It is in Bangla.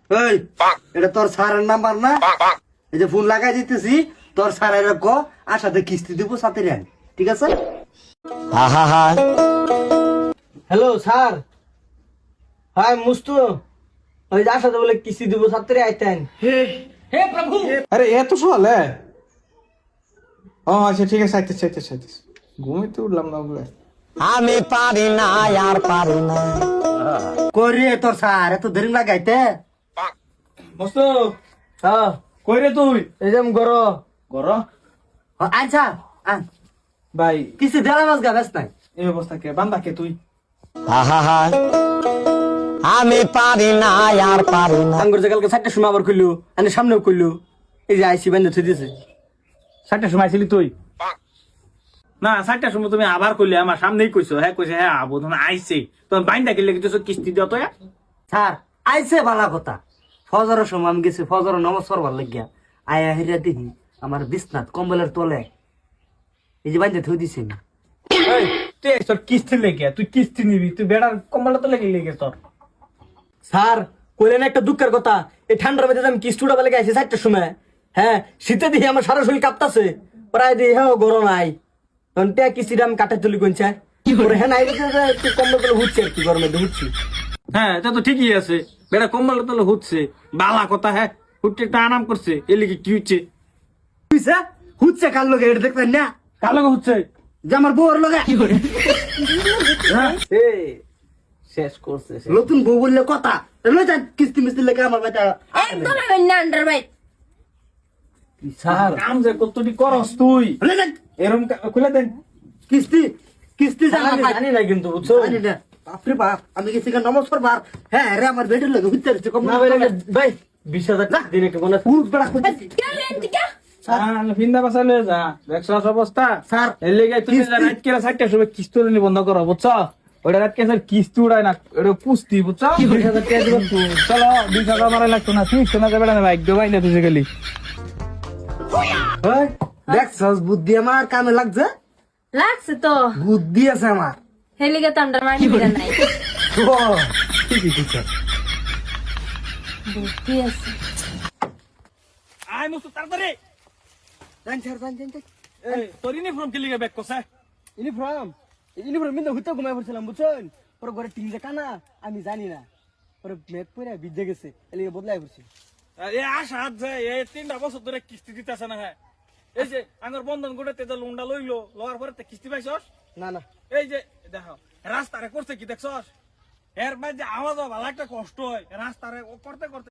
এই এটা তোর স্যারের নাম্বার না? এই যে ফোন লাগাই দিতেছি, তোর স্যারের ক আসাতে কিস্তি দিব সাথে রেন, ঠিক আছে? হ্যালো স্যার, হ্যাঁ মুস্তু, ওই যে আসাতে বলে কিস্তি দিব ছাত্রী আইতেন। আরে এত সকাল ও আচ্ছা ঠিক আছে আইতেছে আইতেছে আইতেছে ঘুমিতে উঠলাম না বলে আমি পারি না আর পারি না। কই রে তোর স্যার এত দেরি লাগাইতে? মস্ত হ্যাঁ কই রে তুই এই যে গর ঘর আচ্ছা আন ভাই কিস্তি দেড়া মাস গা ব্যস্ত নাই। এই অবস্থা কে বান্দা কে তুই আমি পারি না আর পারি না। আঙ্গুর যে কালকে 4টার সময় আবার কইলো, আমি সামনেও কইলো, এই যে আইসি বান্ধে থই দিয়েছে। 4টার সময় ছিলি তুই না 4টার সময় তুমি আবার কইলে আমার সামনেই কইছো হ্যাঁ কইছে হ্যাঁ আবু তুমি আইছে তুমি বাইন্দা গেলে কিছু কিস্তি দিও তো স্যার আইছে ভালো কথা, ফজরের সময় আমি গেছি ফজর নামাজ পড়বার লাগিয়া, আয়া হিরা দেখি আমার বিছনাত কম্বলের তলে এই যে বাইন্দে থই দিছে। এই তুই তোর কিস্তি লেগে তুই কিস্তি নিবি তুই বেড়ার কম্বলটা তো লেগে তোর স্যার কইলেন একটা দুঃখের কথা, এই ঠান্ডার মধ্যে আমি কিস্তি উঠাবার লেগে আইছি 4টার সময়। হ্যাঁ শীতে দিয়ে আমার সারা শরীর কাঁপতাছে, প্রায় দিয়ে হ্যাঁ গরম নাই, তখন টিয়া কিস্তিটা আমি কাটাই তুলি কোনছে হ্যাঁ নাই একটু কম্বল করে হুচ্ছে আর কি, গরমে হুচ্ছি। হ্যাঁ এটা তো ঠিকই আছে বেড়া কম্বল তো হচ্ছে বালা কথা হ্যাঁ হুটে একটা আরাম করছে এর লিগে কি হচ্ছে বুঝছে হুচ্ছে কার লগে এটা দেখবেন না, কার লগে হচ্ছে যে আমার বউর লগে। শেষ করছে সে। নতুন বউ বললে কথা লই যা কিস্তি মিস্তি লেগে আমার বাচ্চা একদম আমি না আন্ডার ভাই। স্যার কাম যে কতটি করস তুই লই যা এরকম খুলে দেন কিস্তি কিস্তি আমি জানি না কিন্তু বুঝছো জানি না বাপরে বাপ, আমি গেছি নামাজ পড়বার, হ্যাঁ রে আমার বেডের লগে হুচ্ছে রইছে কম না ভাই ভাই 20,000 দিন একটা বোনাস পুরুষ বেড়া খুঁজে ফিন্দা বাসা লয়ে যা দেখছ অবস্থা স্যার এর লিগে তুমি রাত কেলা 4টার সময় কিস্তি উড়ানি বন্ধ করো বুঝছো ওটা রাত কে স্যার কিস্তি উড়ায় না ওটা কুস্তি বুঝছো 20,000 টাকা দিবেন চলো 20,000 মারা লাগতো না তুই শোনা যাবে না ভাই ভাই না তুই গেলি দেখছস বুদ্ধি আমার কামে লাগছে, লাগছে তো বুদ্ধি আছে আমার। হেলিগে তো আন্ডার মানি বিরা নাই। ও ঠিকই ঠিক বুদ্ধি আছে। আই মুস্তু তাড়াতাড়ি জান স্যার জান জান এই তোর ইউনিফর্ম কি লিগে ব্যাক করছে ইউনিফর্ম মিন্দা হুত্তা ঘুমাই পড়ছিলাম বুঝছেন, পরে ঘরে টিন যে কানা আমি জানি না, পরে মেঘ পরে ভিজে গেছে এলিগে বদলাই পড়ছি। এই আশা হাত যায় এই 3টা বছর ধরে কিস্তি দিতেছে না হ্যাঁ এই যে আঙ্গর বন্ধন করে তেজ লোনটা লইলো লওয়ার পরে তে কিস্তি পাইছস না না এই যে দেখো রাস্তারে করছে কি দেখছস এর মাঝে আওয়াজ ভালো একটা কষ্ট হয় রাস্তারে করতে করতে